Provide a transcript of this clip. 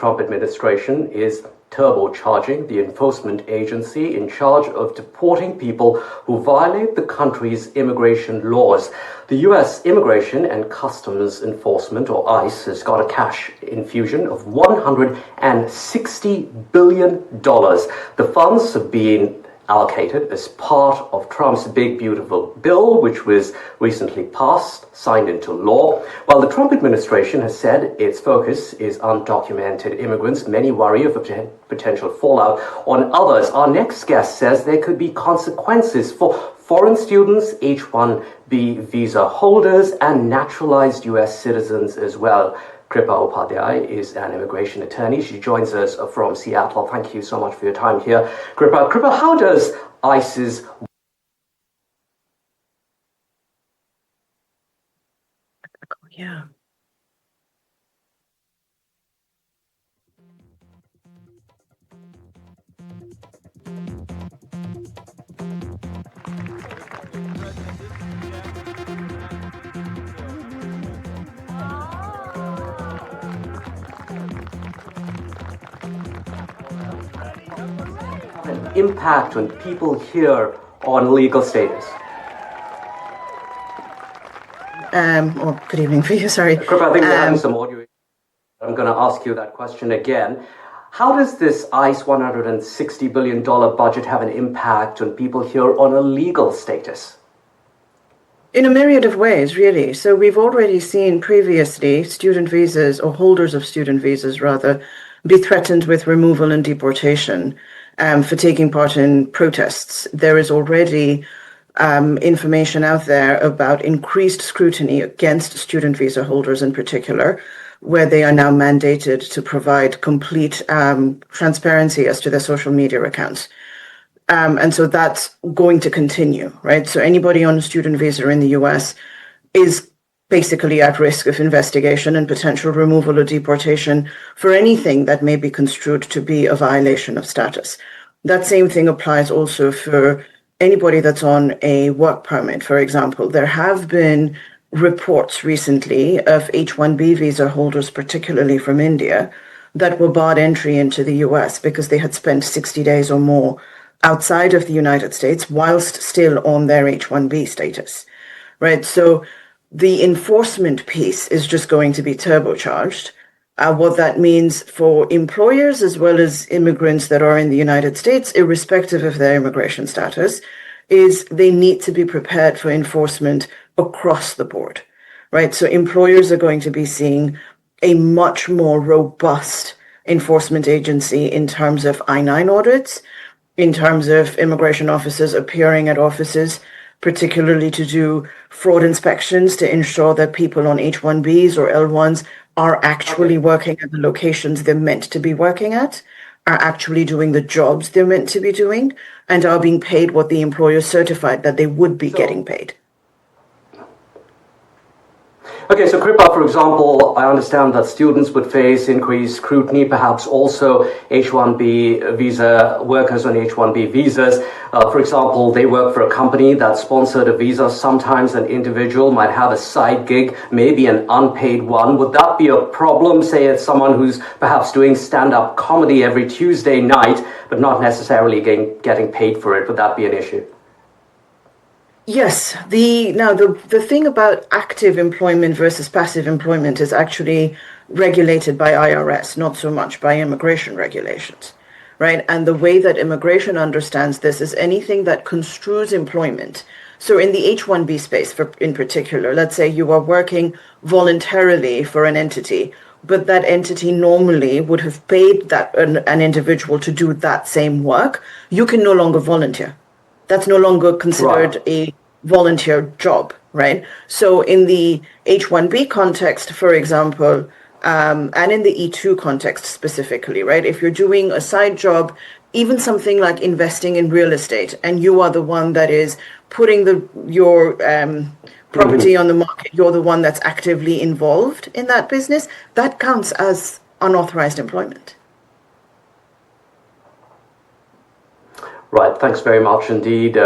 Trump administration is turbocharging the enforcement agency in charge of deporting people who violate the country's immigration laws. The U.S. Immigration and Customs Enforcement, or ICE, has got a cash infusion of $160 billion. The funds have been allocated as part of Trump's big, beautiful bill, which was recently passed, signed into law. While the Trump administration has said its focus is undocumented immigrants, many worry of a potential fallout on others. Our next guest says there could be consequences for foreign students, H1B visa holders, and naturalized U.S. citizens as well. Kripa Upadhyay is an immigration attorney. She joins us from Seattle. Thank you so much for your time here. Kripa, how does ICE's impact on people here on legal status? Good evening for you, sorry. Kripa, I think we're having some audio. I'm going to ask you that question again. How does this ICE $160 billion budget have an impact on people here on a legal status? In a myriad of ways, really. So we've already seen previously student visas, or holders of student visas rather, be threatened with removal and deportation for taking part in protests. There is already information out there about increased scrutiny against student visa holders in particular, where they are now mandated to provide complete transparency as to their social media accounts. And so that's going to continue, right? So anybody on a student visa in the US is basically at risk of investigation and potential removal or deportation for anything that may be construed to be a violation of status. That same thing applies also for anybody that's on a work permit, for example. There have been reports recently of H1B visa holders, particularly from India, that were barred entry into the US because they had spent 60 days or more outside of the United States whilst still on their H1B status, right? So the enforcement piece is just going to be turbocharged. What that means for employers as well as immigrants that are in the United States, irrespective of their immigration status, is they need to be prepared for enforcement across the board, right? So employers are going to be seeing a much more robust enforcement agency in terms of I-9 audits, in terms of immigration officers appearing at offices, particularly to do fraud inspections to ensure that people on H1Bs or L1s are actually working at the locations they're meant to be working at, are actually doing the jobs they're meant to be doing, and are being paid what the employer certified that they would be getting paid. Okay, so Kripa, for example, I understand that students would face increased scrutiny, perhaps also H1B visa workers on H1B visas. For example, they work for a company that sponsored a visa. Sometimes an individual might have a side gig, maybe an unpaid one. Would that be a problem, say, as someone who's perhaps doing stand-up comedy every Tuesday night, but not necessarily getting paid for it? Would that be an issue? Yes. The thing about active employment versus passive employment is actually regulated by IRS, not so much by immigration regulations, right? And the way that immigration understands this is anything that construes employment. So in the H1B space, in particular, let's say you are working voluntarily for an entity, but that entity normally would have paid an individual to do that same work. You can no longer volunteer. That's no longer considered a volunteer job, right? So in the H1B context, for example, and in the E2 context specifically, right? If you're doing a side job, even something like investing in real estate, and you are the one that is putting your property on the market, you're the one that's actively involved in that business, that counts as unauthorized employment. Right, thanks very much indeed.